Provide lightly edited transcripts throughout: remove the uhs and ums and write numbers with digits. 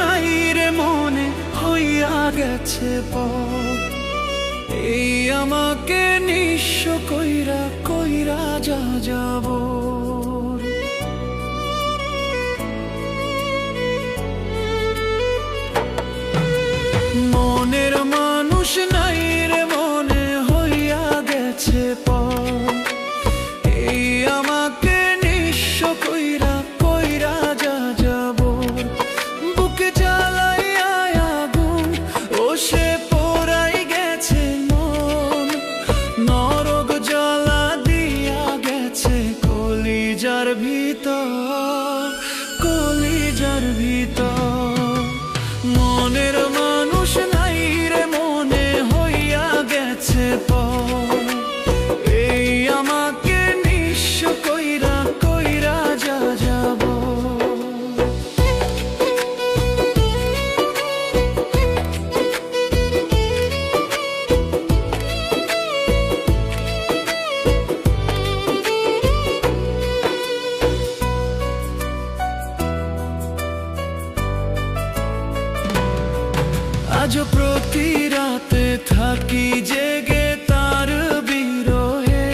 নাই রে মনে হইয়া গেছে এই আমাকে নিঃস্ব কইরা কইরা যা যাব মনের মানুষ নাই রে মনে হইয়া গেছে এই আমাকে নিঃস্ব কইরা কইরা যা যাব বুকে জ্বালাইয়া আগুন ও সে পোড়াই গেছে মন নরক জ্বালা দিয়া গেছে কলিজার ভিতর কলিজার ভিতর মনের মানুষ নাই রে মনে হইয়া গেছে এই আমাকে নিঃস্ব কইরা কইরা যা যাব আজ প্রতি রাতে থাকি জেগে তার বিরহে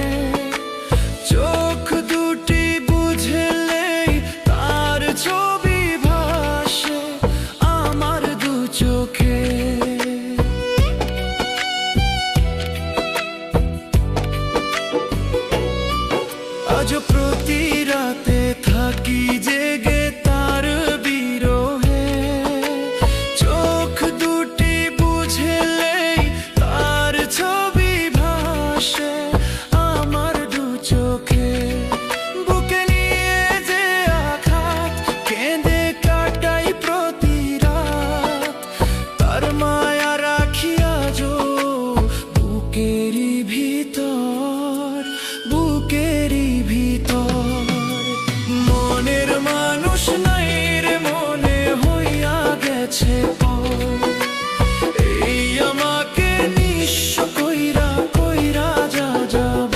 চোখ দুটি বুঝলেই তার ছবি ভাসে আমার দু চোখে আজ প্রতি রাতে থাকি জেগে তার বিরহে ছবি ভাসে আমার দু চোখে বুকে নিয়ে যে আঘাত কেঁদে কাটাই প্রতি রাত তার মায়া রাখিয়া যো বুকেরই ভিতর বুকেরই ভিতর মনের মানুষ নাই রে মনে হইয়া গেছে এই আমাকে নিঃস্ব কইরা কইরা যা যাব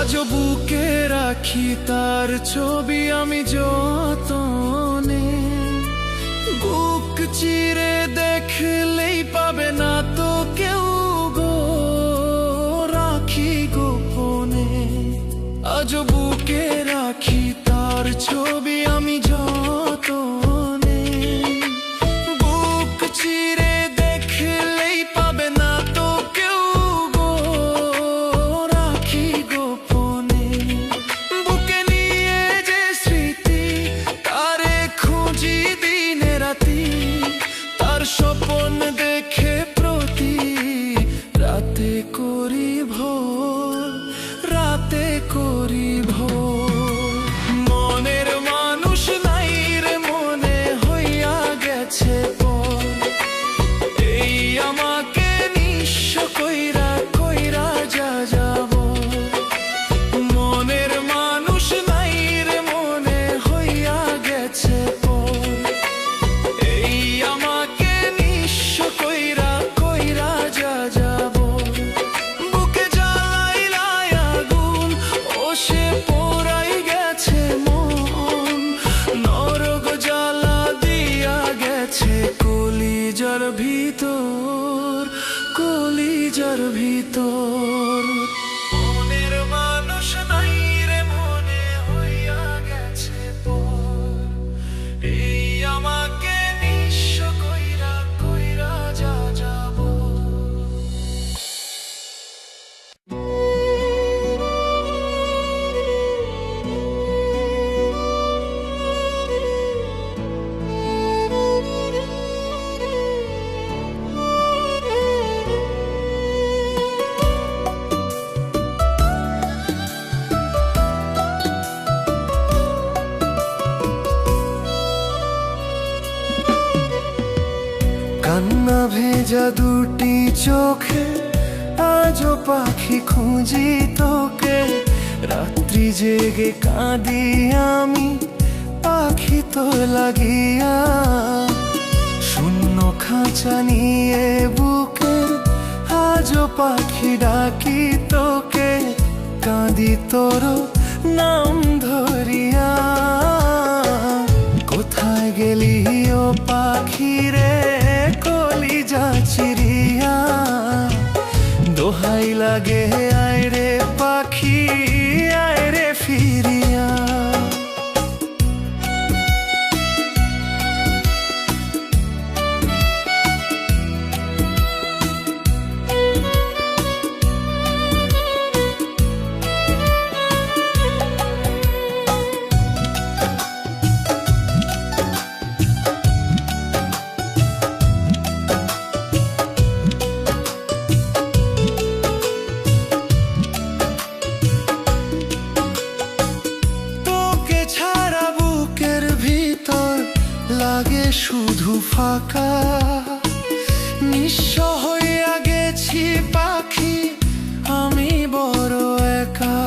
আজ বুকে রাখি তার ছবি আমি যতনে বুক চিরে দেখলেই পাবে না তো কেউ গো রাখি গোপনে আজ বুকে রাখি তার ছবি আমি যতনে বুক চিরে দেখলেই পাবে না তো কেউ গো রাখি গোপনে বুকে নিয়ে যে স্মৃতি তারে খুঁজি দিনে রাতি তার স্বপ্ন দেখে প্রতি রাতে করি ভোর রাতে করি ভোর ভেজা দুটি চোখে আজও পাখি খুঁজি তোকে। রাত্রি জেগে কাঁদি আমি পাখি তো লাগিয়া। শূন্য খাঁচা নিয়ে বুকে আজও পাখি ডাকি তোকে। কাঁদি তোর নাম ধরিয়া। কোথায় গেলি ও পাখি রে কলিজা চিরিয়া। দোহাই লাগে আয় রে পাখি আয় রে ফিরিয়া। লাগে শুধু ফাঁকা। নিঃস্ব হইয়া গেছি পাখি আমি বড় একা।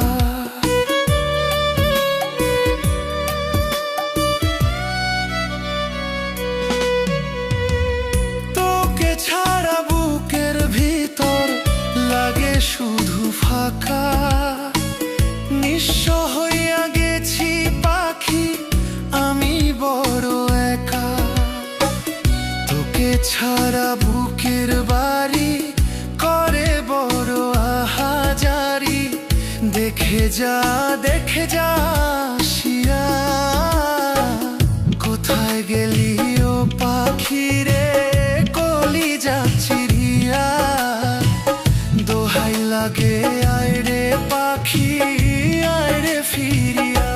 তোকে ছাড়া বুকের ভিতর লাগে শুধু ফাঁকা। নিঃস্ব হইয়া গেছি পাখি আমি বড় একা। তোকে ছাড়া বুকের বাড়ি করে বড় আহাজারি। দেখে যা শিয়া। কোথায় গেলি ও পাখি রে কলিজা চিরিয়া। দোহাই লাগে আয় রে পাখি আয় রে ফিরিয়া।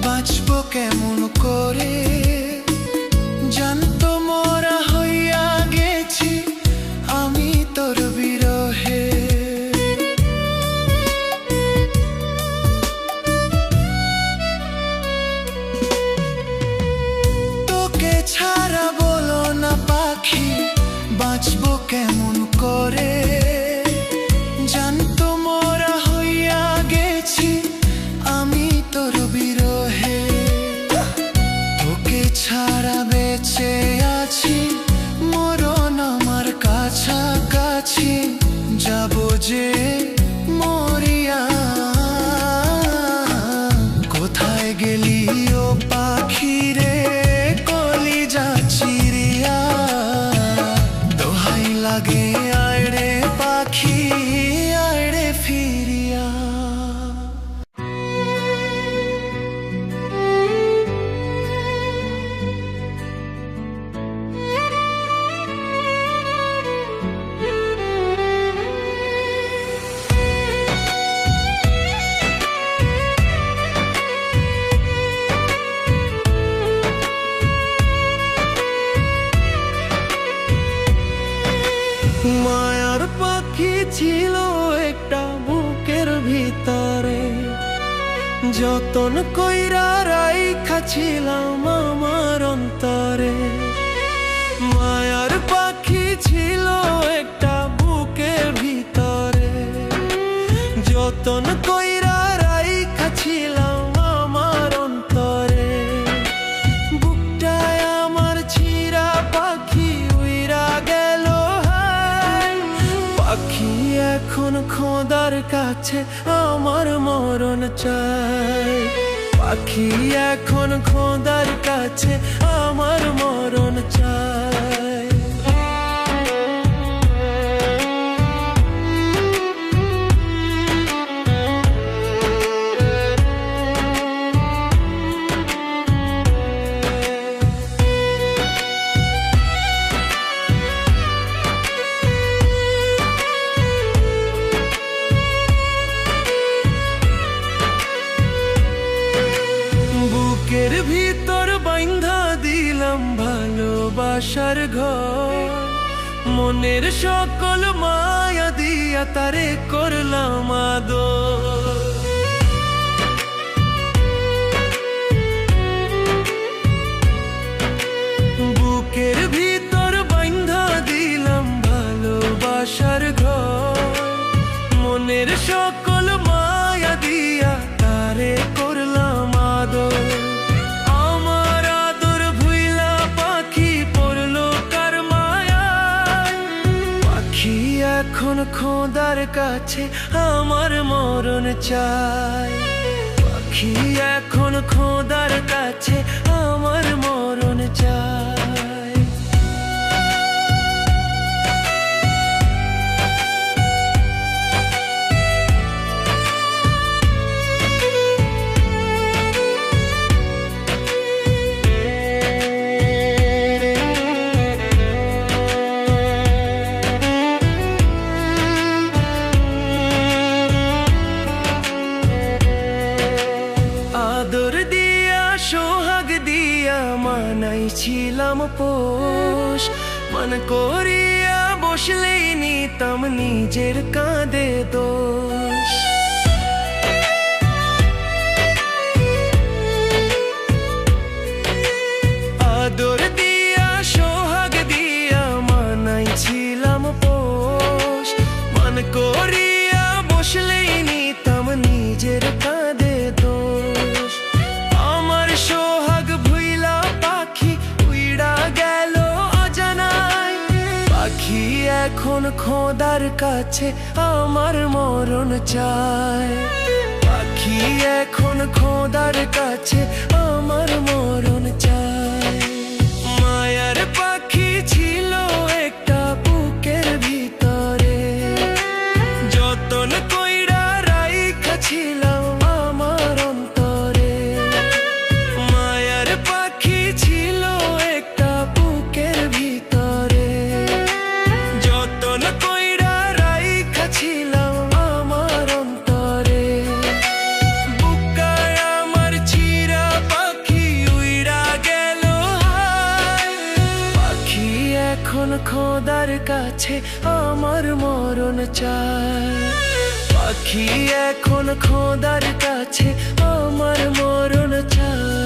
বাঁচবো কেমন করে জানতো মরা হইয়া গেছি আমি তোর বিরহে। তোকে ছাড়া বলো না পাখি বাঁচবো কেমন করে জানতো মরা হইয়া গেছি আমি তোর বিরহে। তোকে ছাড়া বেঁচে আছি মরণ আমার কাছাকাছি। যাবো যে মরিয়া। কোথায় গেলি ও পাখি রে কলিজা চিরিয়া। দোহাই লাগে আয় রে পাখি আয় রে ফিরিয়া। মায়ার পাখি ছিল একটা বুকের ভিতরে। যতন কইরা রাইখা ছিলাম আমার অন্তরে। মায়ার পাখি ছিল একটা বুকের ভিতরে। যতন কইরা রাইখা ছিলাম আমার অন্তরে। বুকটায় আমার ছিঁড়া পাখি উইরা গেল হায়। পাখি এখন খোদার কাছে আমার মরণ চাই। পাখি এখন খোদার কাছে আমার মরণ চাই। ভালোবাসার ঘর। মনের সকল মায়া দিয়া তারে করলাম আদর। বুকের ভিতর বাঁধা দিলাম ভালোবাসার ঘর। মনের সকল মায়া দিয়া তারে করলাম আদর। আমার আদর ভুইলা পাখি পড়লো কার মায়ায়। পাখি এখন খোদার কাছে আমার মরণ চায়। পাখি এখন খোদার কাছে আমার মরণ চায়। আদর দিয়া সোহাগ দিয়া মানাইছিলাম পোষ। মন করিয়া বসলেই নিতাম নিজের কাঁধে দোষ। আদর দিয়া সোহাগ দিয়া মানাইছিলাম পোষ। মন করিয়া বসলেই নিতাম নিজের কাঁধে দোষ। আমার সোহাগ ভুইলা পাখি উইড়া গেল অজানায়। পাখি এখন খোদার কাছে আমার মরণ চায়। পাখি এখন খোদার কাছে আমার মরণ চায়। মায়ার পাখি ছিল একটা বুকের ভিতরে, যতন কইরা রাইখা ছিলাম আমার অন্তরে। মায়ার পাখি ছিল একটা বুকের ভিতরে, যতন কইরা রাইখা ছিলাম আমার অন্তরে। বুকায় আমার চিরা পাখি উইড়া গেল হায়। পাখি এখন খোদার কাছে আমার মরণ চায়। পাখি এখন খোদার কাছে আমার মরণ চায়।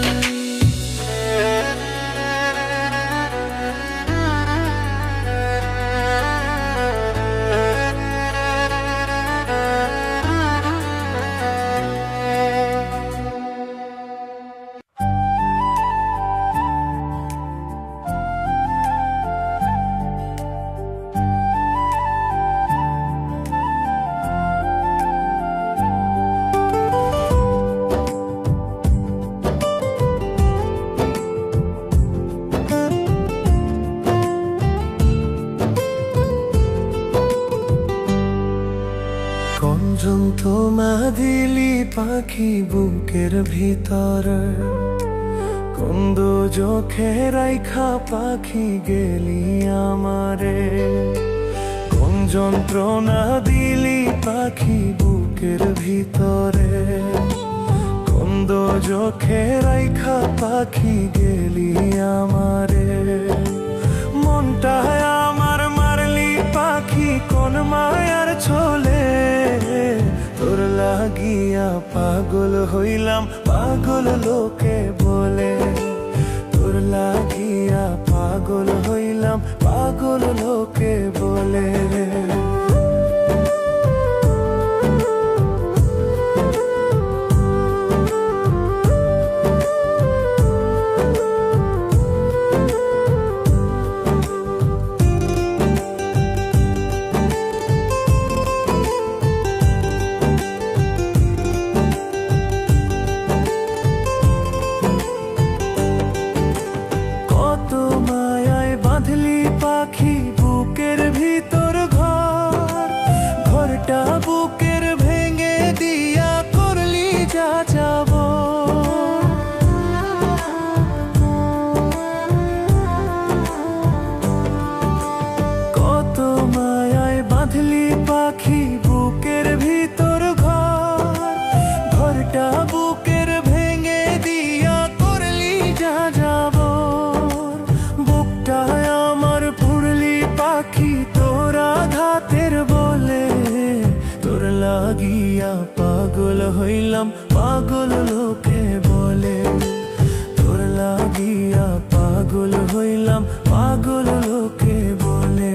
তোমা দিলি পাখি বুকের ভিতর, কুন্দ চোখে রাইখা পাখি গেলি আমারে। কোন যন্ত্রণা দিলি পাখি বুকের ভিতরে, কুন্দ চোখে রাইখা পাখি গেলি আমারে। মনটা আমার মারলি পাখি কোন মায়ার ছোলে, তোর লাগিয়া পাগল হইলাম পাগল লোকে বলে। তোর লাগিয়া পাগল হইলাম পাগল লোকে বলে। পাখি বুকের ভিতর ঘর, ঘরটা বুকের ভেঙে দিয়া করলি যা যাব। কত মায়ায় বাঁধলি পাখি বুকের ভিতর ঘর, ঘরটা বুকের ভেঙে দিয়া করলি যা যাব। বুকটা বলে তোর লাগিয়া পাগল হইলাম, পাগল লোকে বলে তোর লাগিয়া পাগল হইলাম, পাগল লোকে বলে।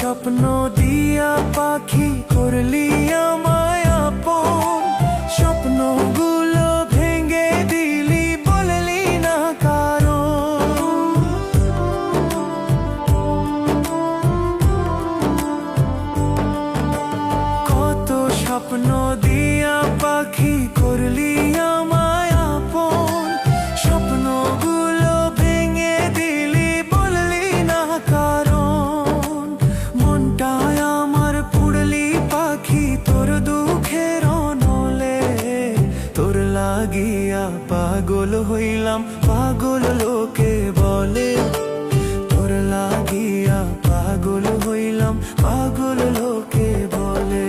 স্বপ্ন দিয়া পাখি করলি আমায় আপন, স্বপ্নগুলো ভেঙে দিলি বললি না কারণ। কত স্বপ্ন দিয়া পাখি করলি আমায় আপন, স্বপ্নগুলো ভেঙে দিলি বললি না কারণ। মনটায় আমার পুড়লি পাখি তোর দুঃখের নলে, তোর লাগিয়া পাগল হইলাম, পাগল লোকে বলে তোর লাগিয়া পাগল হইলাম, পাগল লোকে বলে।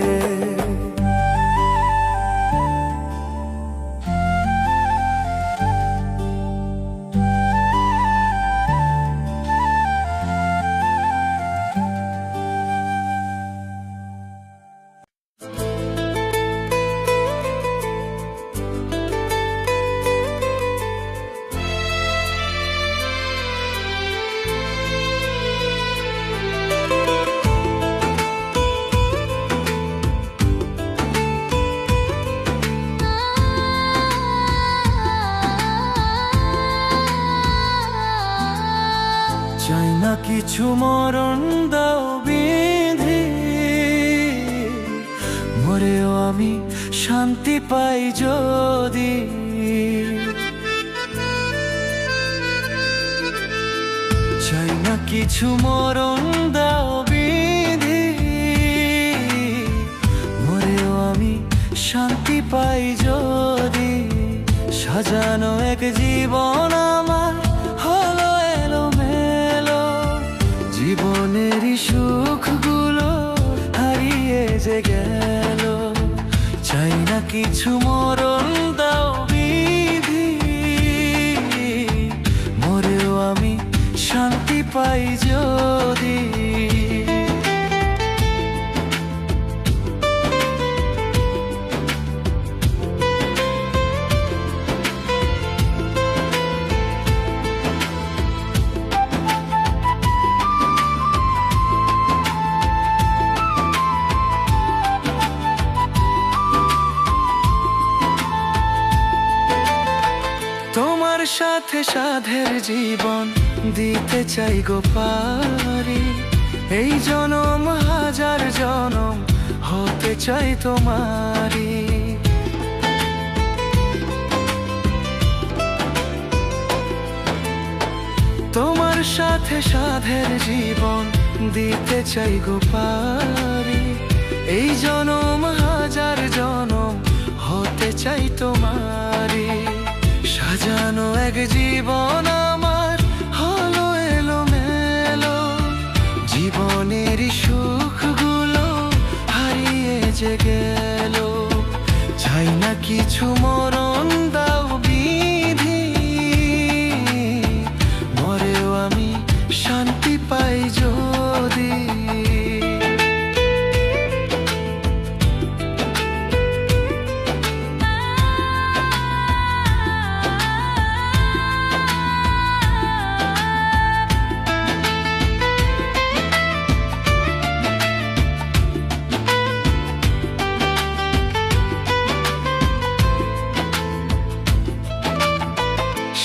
চাই না কিছু মরণ দাও বিধি, মরেও আমি শান্তি পাই যদি। চাই না কিছু মরণ দাও বিধি, মরেও আমি শান্তি পাই যদি। সাজানো এক জীবন আমার হলো এলোমেলো, জীবনেরই সুখগুলো হারিয়ে যে গেল। চাই না কিছু মরণ দাও বিধি, মরেও আমি শান্তি পাই যদি। তোমার সাথে সাধের জীবন দিতে চাই গো পারি, এই জনম হাজার জনম হতে চাই তোমারি। তোমার সাথে সাধের জীবন দিতে চাই গো পারি, এই জনম হাজার জনম হতে চাই তোমারি। সাজানো এক জীবন আমার হলো এলোমেলো, জীবনেরই সুখগুলো হারিয়ে যে গেল। চাই না কিছু মরণ দাও বিধি, মরেও আমি শান্তি পাই যদি।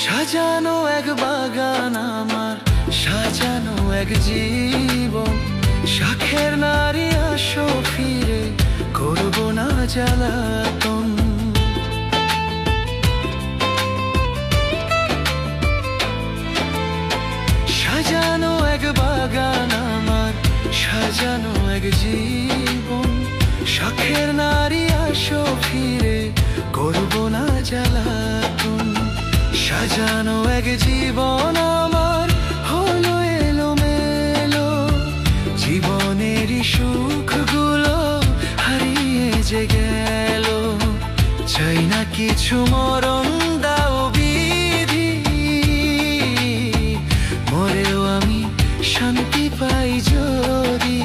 সাজানো এক বাগান আমার, সাজানো এক জীবন, শাখের নারী আসো ফিরে, করব না জ্বালাতন। সাজানো এক বাগান আমার, সাজানো এক জীবন, শাখের নারী আসো ফিরে, করব সাজানো এক জীবন আমার হলো এলোমেলো, জীবনেরই সুখগুলো হারিয়ে যে গেল। চাই না কিছু মরণ দাও বিধি, মরেও আমি শান্তি পাই যদি।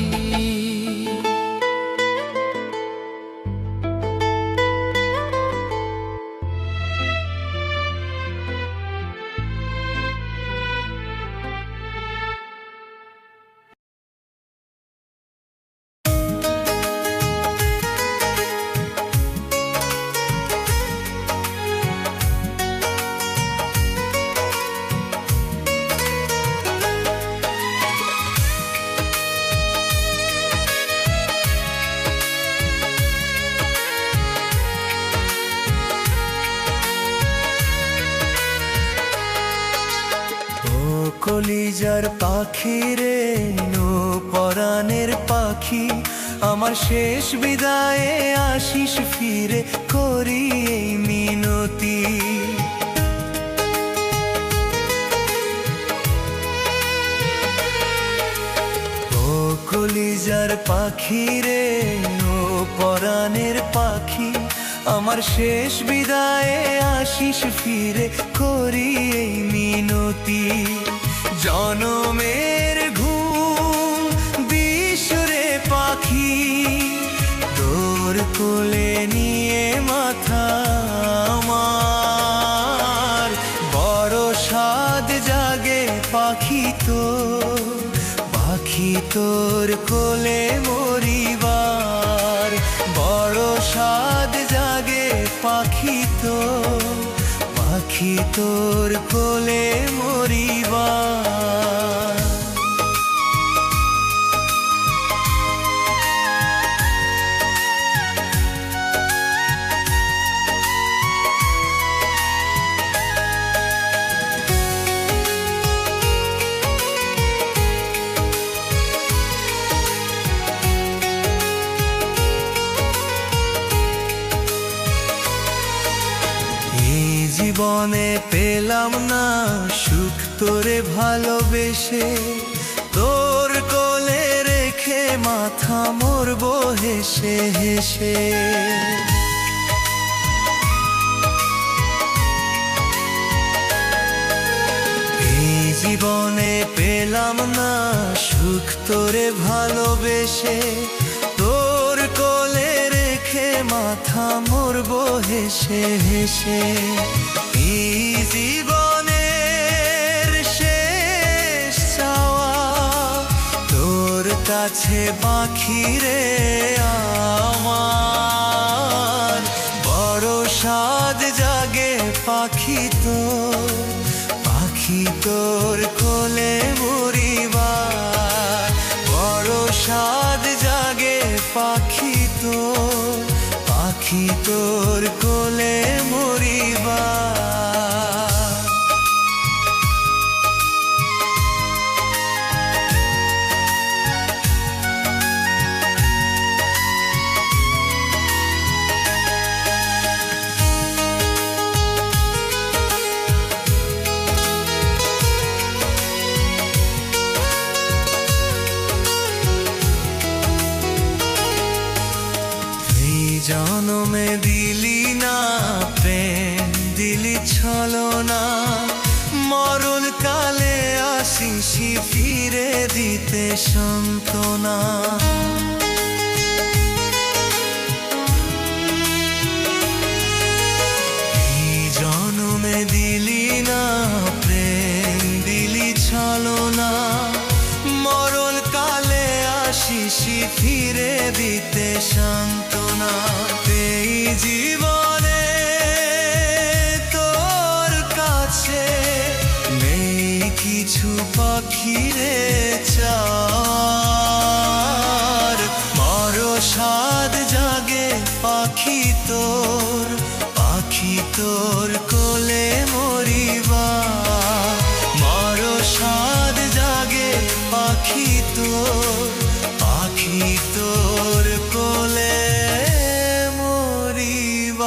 কলিজার পাখি রে, নো পরাণের পাখি, আমার শেষ বিদায়ে আসিস ফিরে, করি এই মিনতি। ও কলিজার পাখি রে, নো পরাণের পাখি, আমার শেষ বিদায়ে আসিস ফিরে, করি এই মিনতি। জনমের ঘুম বিশুরে পাখি, তোর কোলে নিয়ে মাথা আমার, বড় সাদ জাগে পাখি তোর কোলে মরিবার, বড় সাদ জাগে পাখি তোর কোলে মরিবার। জীবনে পেলাম না সুখ তোরে ভালোবেসে, তোর কোলে রেখে মাথা মরবো হেসে হেসে। এই জীবনে পেলাম না সুখ তোরে ভালোবেসে, তোর কোলে রেখে মাথা মরবো হেসে হেসে। এই জীবনের শেষ চাওয়া তোর কাছে পাখি রে আমার, বড় সাদ জাগে পাখি তোর কোলে মরিবার, বড় সাদ জাগে পাখি তোর কোলে মরিবার। জনমে দিলি না প্রেম, দিলি ছলনা, মরণ কালে আসিস ফিরে দিতে সান্ত্বনা। এই জনমে দিলি না প্রেম, দিলি ছলনা, মরণ কালে আসিস ফিরে দিতে সান্ত্বনা। এই জীবনে তোর কাছে নেই কিছু পাখি রে চার, বড় সাদ জাগে পাখি তোর কোলে মরিবার, বড় সাদ জাগে পাখি তোর কোলে মরিবার।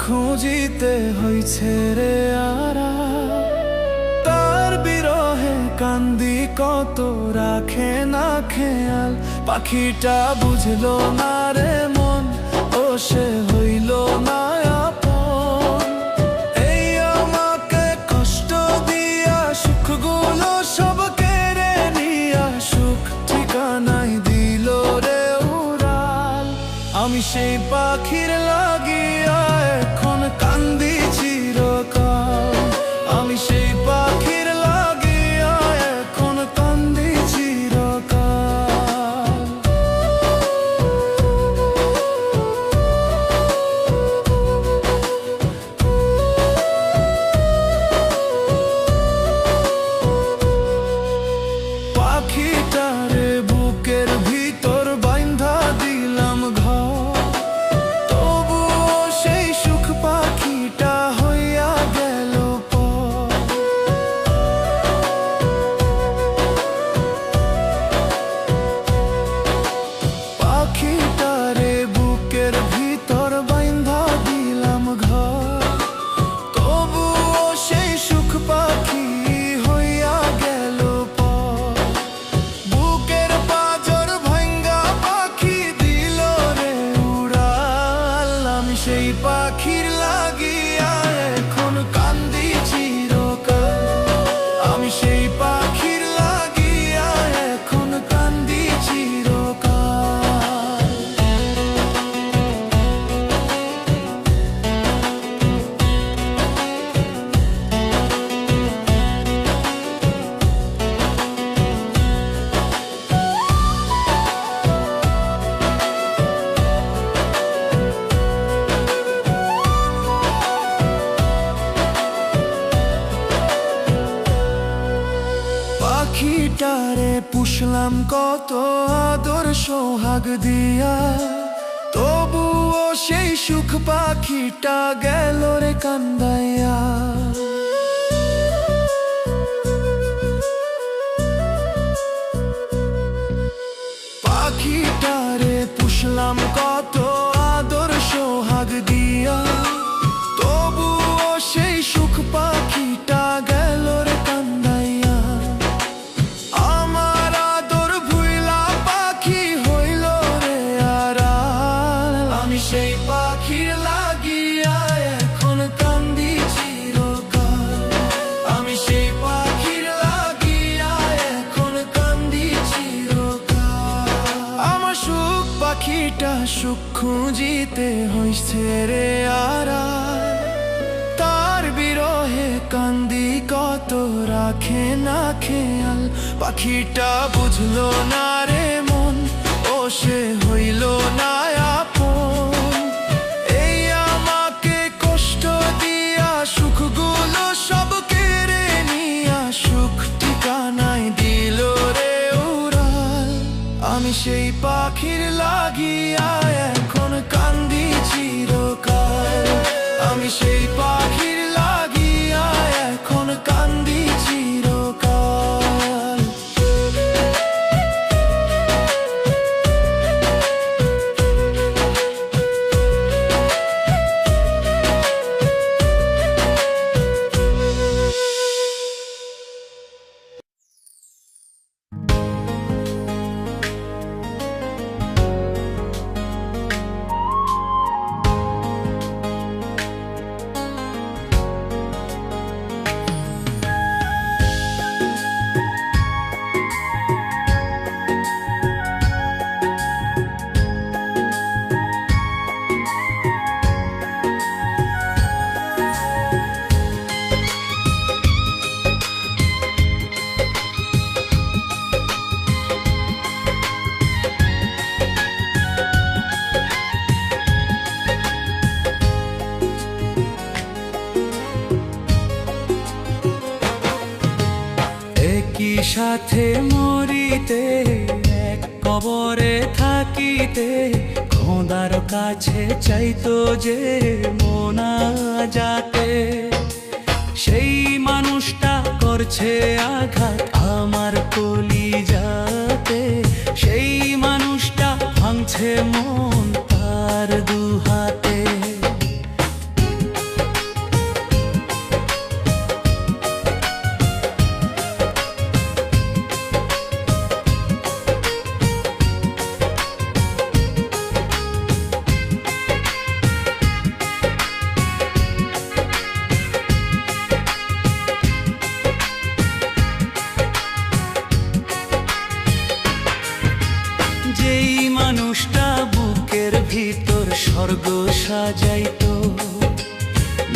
খুঁজিতে হইছে রে আরা, তার বিরহে কান্দি কত রাখে না খেয়াল। পাখিটা বুঝলো না রে মন, ও সে হইল না আপন। এই আমাকে কষ্ট দিয়া সুখগুলো সব কেড়ে নিয়া সুখ ঠিকানাই দিল রে উড়াল। আমি সেই পাখির লাগিয়া এখন কান্দি চিরকাল। আমি সেই পাখির লাগিয়া এখন কান্দি চিরকাল। পাখিটারে বুকের ভিতর বাইন্ধা দিলাম ঘর, তবুও সেই সুখ পাখিটা হইয়া গেল পর। পাখিটারে বুকের ভিতর বাইন্ধা দিলাম ঘর, তবুও সেই সুখ পাখি হইয়া গেল পর। বুকের পাঁজর ভাঙ্গা পাখি দিল রে উড়াল। আমি সেই পাখির লাগিয়া এখন কান্দি চিরকাল। আমি সেই পাখির লাগিয়া এখন কান্দি চিরকাল। পাখিটারে পুষলাম কত আদর সোহাগ দিয়া, তবুও সেই সুখ পাখিটা গেল রে কান্দাইয়া। পাখিটারে পুষলাম কত আদর সোহাগ দিয়া, তবুও সেই সুখ পাখিটা গেল রে কান্দাইয়া। আমার আদর ভুইলা পাখি হইল রে আড়াল। আমি সেই পাখির লাগিয়া এখন কান্দি চিরকাল। আমি সেই পাখির লাগিয়া এখন কান্দি চিরকাল। আমার সুখ পাখিটা সুখ খুঁজিতে হইছে রে আড়াল, তার বিরহে কান্দি কত রাখে না খেয়াল। পাখিটা বুঝলো না রে মন, ও সে হইল না আপন। এই আমাকে কষ্ট দিয়া সুখগুলো সব কেড়ে নিয়া সুখ ঠিকানাই দিল রে উড়াল। আমি সেই পাখির লাগিয়া এখন কান্দি চিরকাল। আমি সেই পাখির লাগিয়া এখন কান্দি চিরকাল। একই সাথে মরিতে এক কবরে থাকিতে, খোদার কাছে চাইতো যে মোনাজাতে। সেই মানুষটা করছে আঘাত আমার কলিজাতে, সেই মানুষটা ভাঙছে মন তার দুহাতে। যেই মানুষটা বুকের ভিতর স্বর্গ সাজাইতো,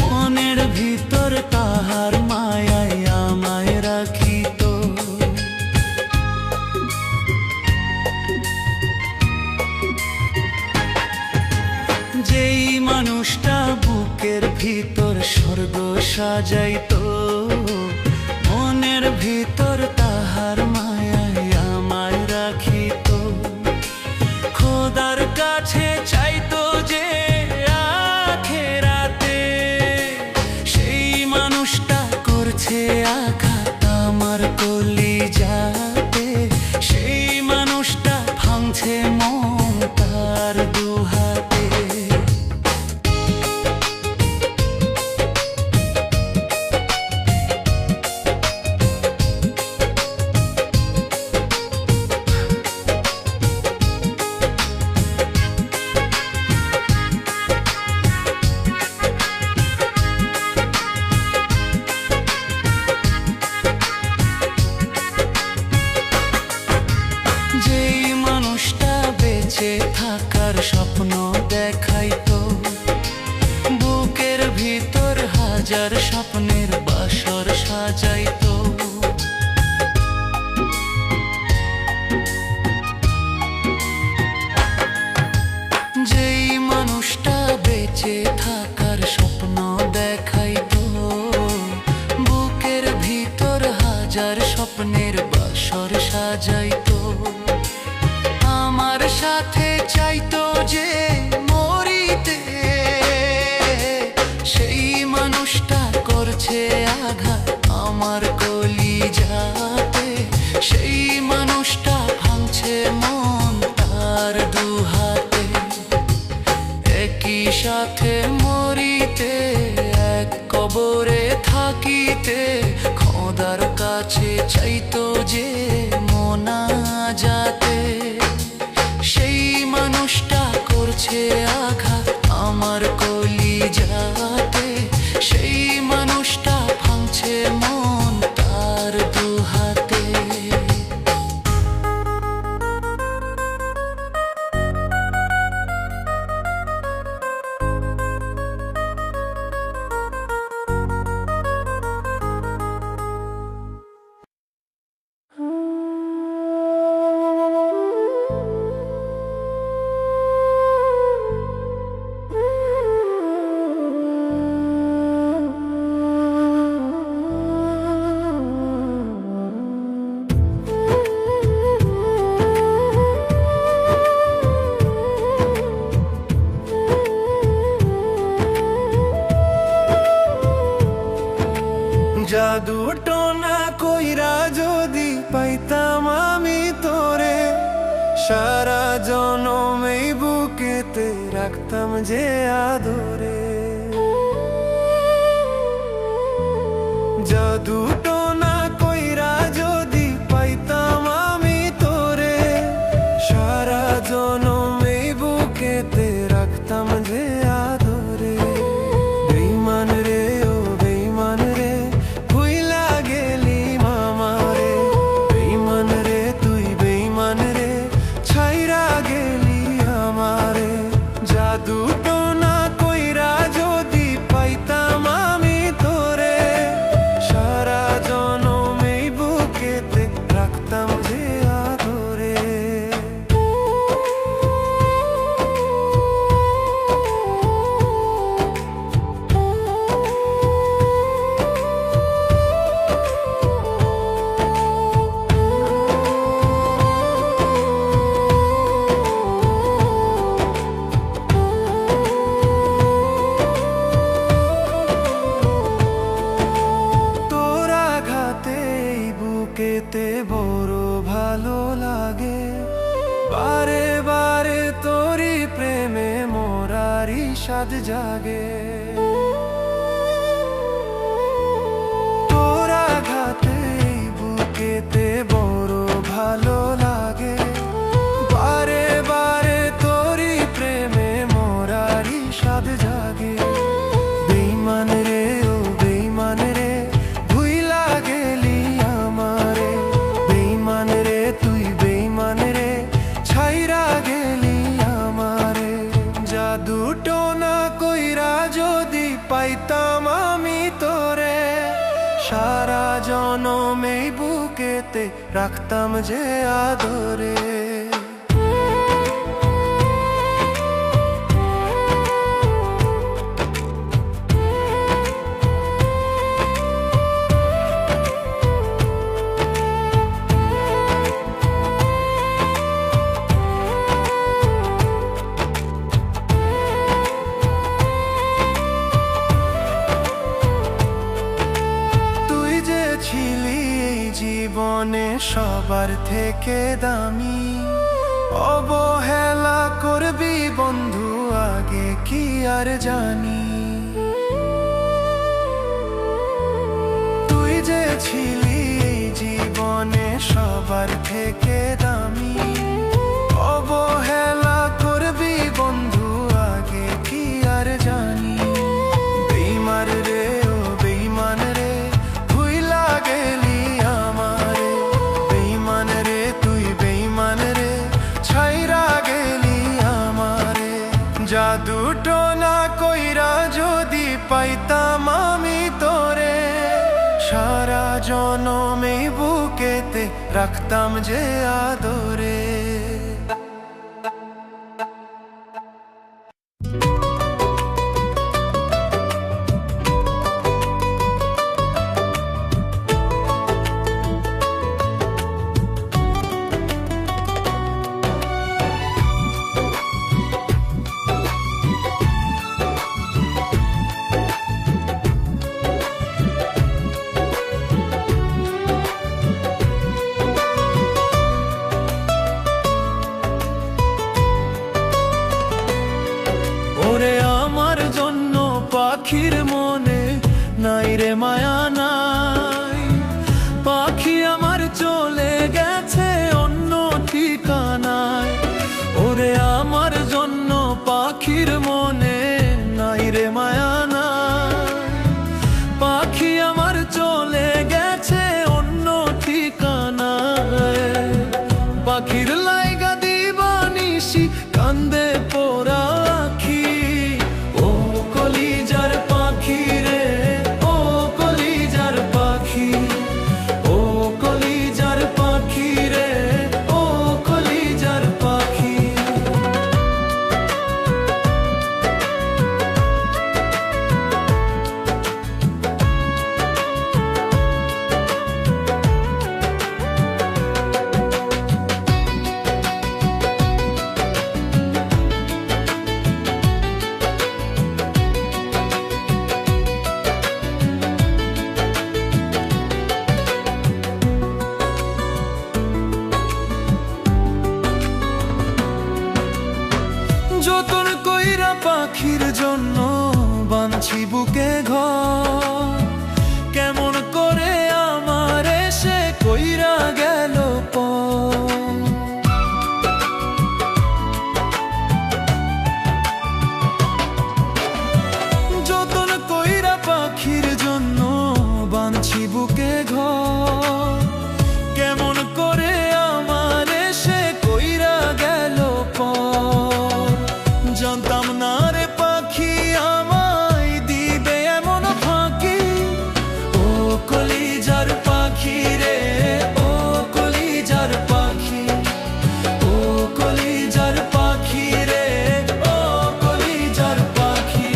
মনের ভিতর তাহার মায়ায় আমায় রাখিত। যেই মানুষটা বুকের ভিতর স্বর্গ সাজাইতো, মনের ভিতর তাহার মায়ায় আমায় রাখিত। খোদার কাছে চাইতো যে আখেরাতে, সেই মানুষটা করছে আঘাত আমার কলিজাতে। সেই মানুষটা ভাঙছে মন তার দুহাতে। যেই মানুষটা বেঁচে থাকার স্বপ্ন দেখাইতো, বুকের ভিতর হাজার স্বপ্নের বাসর সাজাইতো। যেই মানুষটা বেঁচে থাকার স্বপ্ন দেখাইতো, বুকের ভিতর হাজার স্বপ্নের বাসর সাজাইতো। আমার সাথে চাইতো যে মরিতে, সেই মানুষটা করছে আঘাত আমার কলিজাতে। সেই মানুষটা ভাঙছে মন তার দুহাতে। একই সাথে মরিতে, এক কবরে থাকিতে, খোদার কাছে চাইতো যে মোনাজাতে। সেই মানুষটা করছে আঘাত আমার কলিজাতে। সেই মানুষটা ভাঙছে মন তার দুহাতে। জাদু টোনা কইরা যদি পাইতাম আমি তোরে, সারা জনম এই বুকেতে রাখতাম যে আদরে। জাদু টোনা কইরা যদি পাইতাম আমি তোরে, সারা জনম এই বুকেতে রাখতাম যে আদরে। বেঈমান রে ও বেঈমান রে, ভুইলা গেলি মামারে। বেঈমান রে তুই বেঈমান রে, ছাইরা গেলি আমারে। জাদু টোনা কইরা যদি পাইতাম আমি তোরে, সারা জনম এই বুকেতে রাখতাম যে আদরে। বুকেতে বড় ভালো লাগে, বারে বারে তোরি প্রেমে মোরার ইশাদ জাগে। তোর আঘাতে বুকেতে বড় ভালো লাগে, বারে বারে তোরি প্রেমে মোরার ইশাদ জাগে। বেঈমান রে ও বেঈমান রে, ভুইলা গেলি আমারে। বেঈমান রে তুই বেঈমান রে, ছাইরা রাখতাম যে আদরে। ছিলি এই জীবনে সবার থেকে দামি, অবহেলা করবি বন্ধু আগে কি আর জানি। তুই যে ছিলি এই জীবনে সবার থেকে দামি, অবহেলা করবি বন্ধু আগে কি আর জানি। বেইমান রে ও বেইমান রে ভুইলা গেলি আমারে, বেইমান রে তুই বেইমান রে ছাইরা গেলি আমারে। জাদুটো না কইরা যদি পাইতাম আমি তোরে, সারা জনমে বুকেতে রাখতাম যে আদরে। ওরে আমার জন্য পাখির মনে নাই রে মায়া নাই, পাখি আমার চলে গেছে অন্য ঠিকানায়। ওরে আমার জন্য পাখির মনে নাই রে মায়া নাই, পাখি আমার চলে গেছে অন্য ঠিকানায়। পাখির লাইগা দিবানিশি কান্দে পোড়া আখি, ও কলিজার পাখি রে ও কলিজার পাখি, ও কলিজার পাখি রে ও কলিজার পাখি। যতন কইরা পাখির জন্য বাঁধছি বুকে ঘর, কেমন করে আমার এসে কইরা গেল পর। যতন কইরা পাখির জন্য বাঁধছি বুকে ঘর, কেমন করে আমার এসে কইরা গেল পর। জানতাম না রে পাখি আমায় দিবে এমন ফাঁকি, ও কলিজার পাখি রে ও কলিজার পাখি, ও কলিজার পাখি রে ও কলিজার পাখি।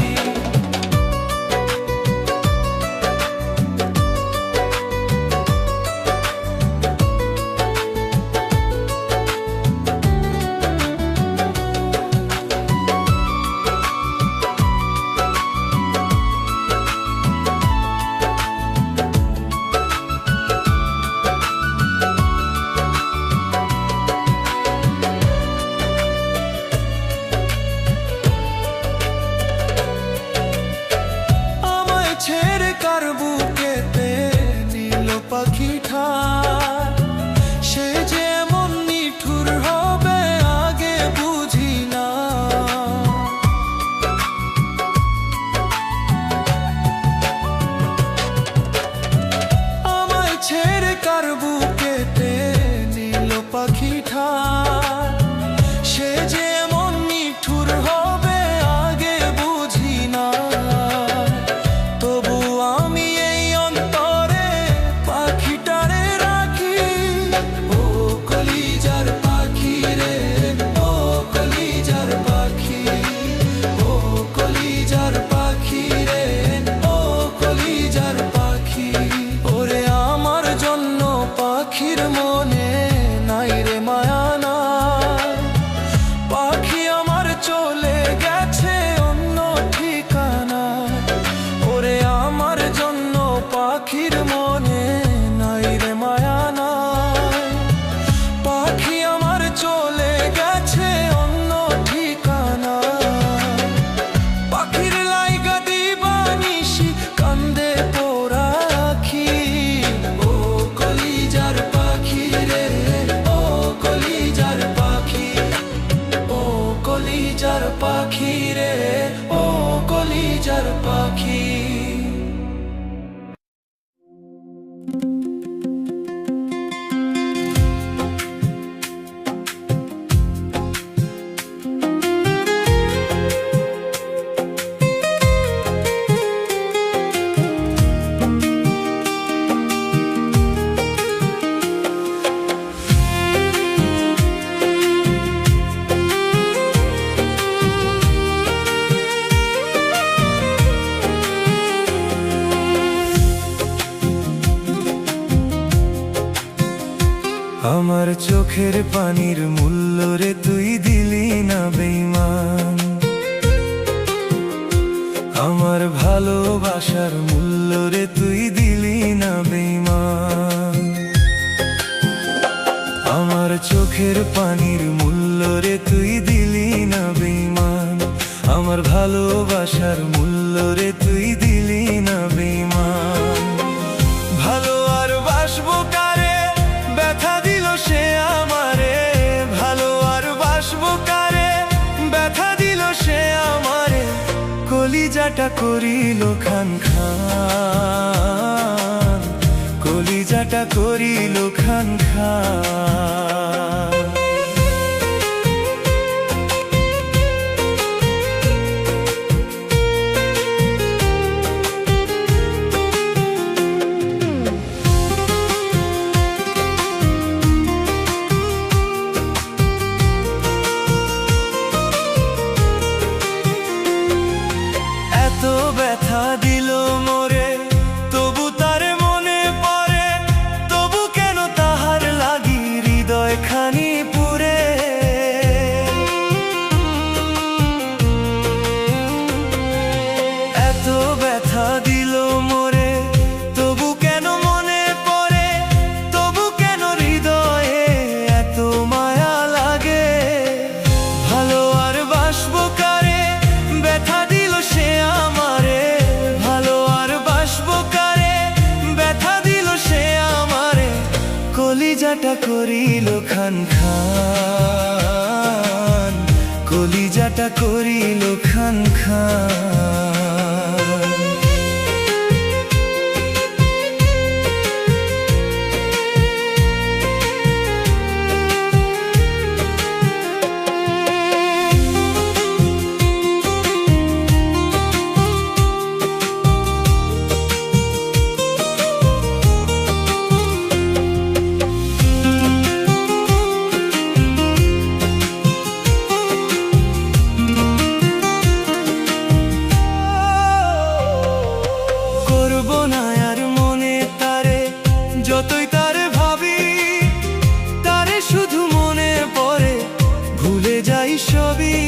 ছেড়ে কার বুকেতে নীল পাখি ঠার, সে যেমন নিঠুর হবে আগে বুঝি না। আমায় ছেড়ে কার বুকেতে নীল পাখি ঠার, সে যেমন নিঠুর হবে আগে বুঝি না। তবু আমি এই অন্তরে পাখিটারে রাখি, আমার চোখের পানির মূল্য রে তুই দিলি না বেঈমান, আমার ভালোবাসার মূল্য রে তুই দিলি না বেঈমান। আমার চোখের পানির মূল্য রে তুই দিলি না বেঈমান, আমার ভালোবাসার মূল্য রে তুই দিলি না বেঈমান। ভালো আর বাসবো কারে, ব্যথা দিল সে আমারে, ভালো আর বাসবো কারে, ব্যথা দিল সে আমারে, কলিজাটা করিল খান খান, কলিজাটা করিল খান খান। এত ব্যথা দিল মোরে, তবু তার মনে পড়ে, তবু কেন তাহার লাগি হৃদয় খানি পুরে। এত ব্যথা দিল মোরে, তবু কেন মনে পড়ে, তবু কেন হৃদয়ে এত মায়া লাগে। ভালো আর বাসবো কারে, ব্যথা দিল সে আমারে, ভালো আর বাসবো কারে, ব্যথা দিল সে আমারে, কলিজাটা করিল খান খান, কলিজাটা করিল খান খান। যতই তারে ভাবি, তারে শুধু মনে পড়ে, ভুলে যাই সবই।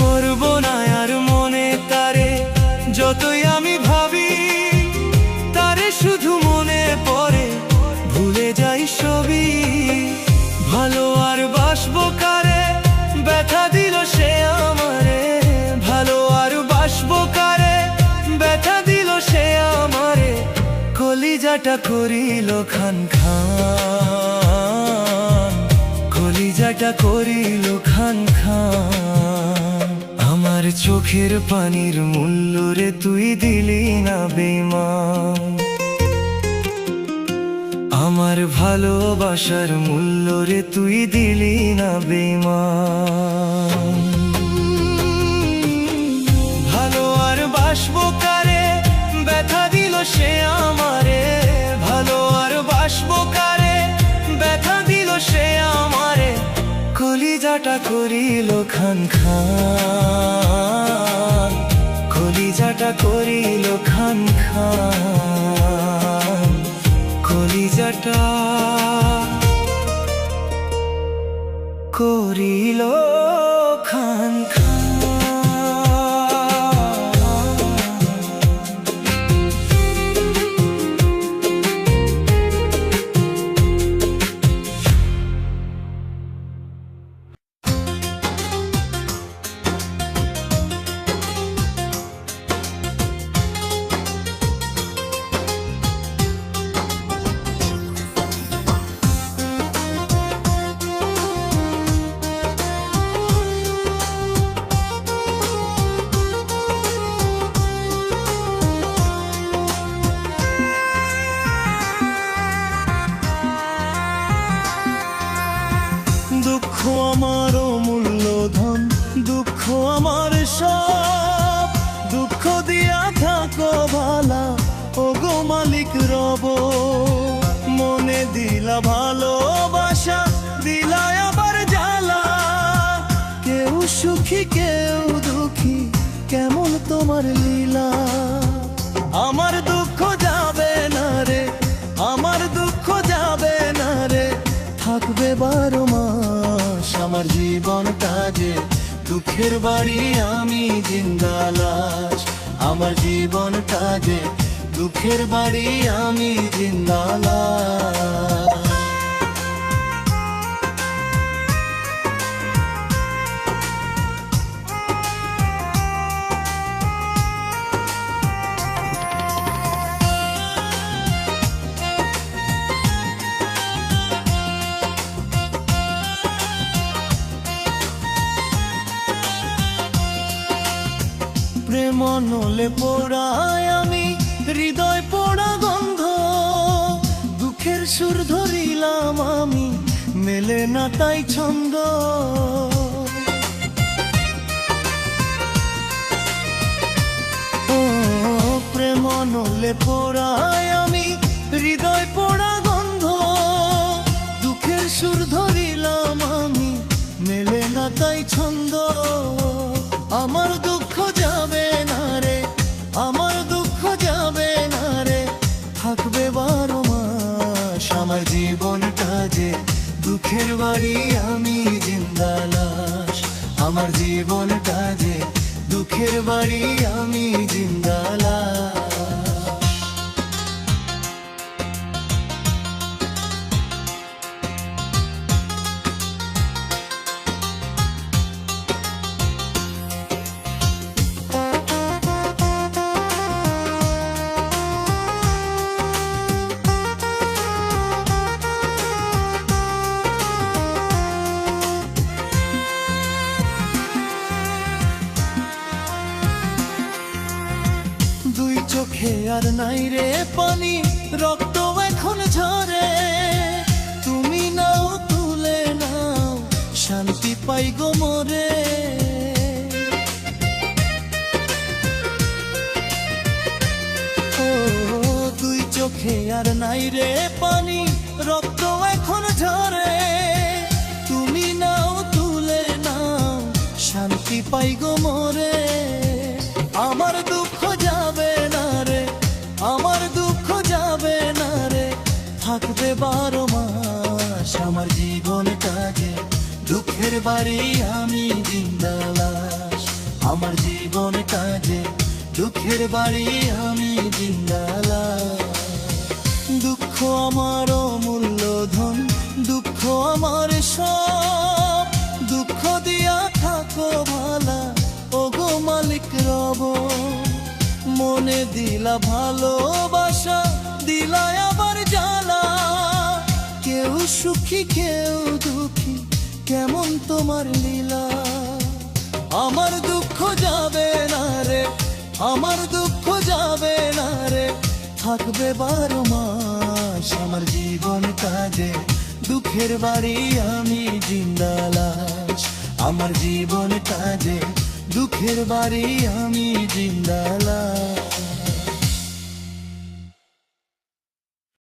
করব না আর মনে তারে, যতই আমি ভাবি, তারে শুধু মনে পড়ে, ভুলে যাই সবই। ভালো আর বাসবো কারে, ব্যথা দিল সে আমারে, ভালো আর বাসবো কারে, ব্যথা দিল সে আমারে, কলিজাটা করিল খান খান, কলিজাটা করিল খান খান। আমার চোখের পানির মূল্য রে তুই দিলি না বেঈমান, আমার ভালোবাসার মূল্য রে তুই দিলি না বেঈমান। ভালো আর বাসবো কারে, ব্যথা দিল সে আমারে, ভালো আর বাসবো কারে, ব্যথা দিল সে আমারে, কলিজাটা করিল খান খান, কলিজাটা করিল খান খান, কলিজাটা করিল খান খান। দুঃখ আমার মূল্যধন, দুঃখ আমার সব, দুঃখ দিয়া থাকো ভালা, ও গো মালিক রব। মনে দিলা ভালোবাসা, দিলা আবার জ্বালা, কেউ সুখী কেউ দুঃখী, কেমন তোমার লীলা। আমার দুঃখ দুঃখের বাড়ি আমি জিন্দা লাশ। আমার জীবনটা যে দুঃখের বাড়ি আমি জিন্দা লাশ। প্রেম নলে পোড়ায় আমি হৃদয় পোড়া গন্ধ, দুঃখের সুর ধরিলাম আমি মেলে না তাই ছন্দ। ও প্রেম নলে পোড়ায় আমি হৃদয় পোড়া গন্ধ, দুঃখের সুর ধরিলাম আমি মেলে না তাই ছন্দ। আমার দুঃখ যাবে না রে, আমার দুঃখ যাবে না রে, থাকবে 12 মাস। আমার জীবনটা যে দুঃখের বাড়ি আমি জিন্দা লাশ। আমার জীবনটা যে দুঃখের বাড়ি আমি জিন্দা লাশ। দুই চোখে আর নাই রে পানি, রক্ত এখন ঝরে। তুমি নাও তুলে নাও, শান্তি পাই গো মোরে। ও দুই চোখে আর নাই রে পানি, রক্ত এখন ঝরে। তুমি নাও তুলে নাও, শান্তি পাই গো মোরে। আমার দুঃখ যাবে না রে, আমার দুঃখ যাবে না রে, থাকবে 12 মাস। আমার জীবনটা যে দুঃখের বাড়ি আমি জিন্দা লাশ। আমার জীবনটা যে দুঃখের বাড়ি আমি জিন্দা লাশ। দুঃখ আমার মূল্যধন, দুঃখ আমার সব, দুঃখ দিয়া থাকো ভালা ওগো মালিক রব। মনে দিলা ভালোবাসা, দিলা আবার জ্বালা, কেউ সুখী কেউ দুঃখী, কেমন তোমার লীলা। আমার দুঃখ যাবে না রে, আমার দুঃখ যাবে না রে, থাকবে 12 মাস। আমার জীবনটা যে দুঃখের বাড়ি আমি জিন্দা লাশ। আমার জীবনটা যে দুঃখের বাড়ি আমি জিন্দা লাশ।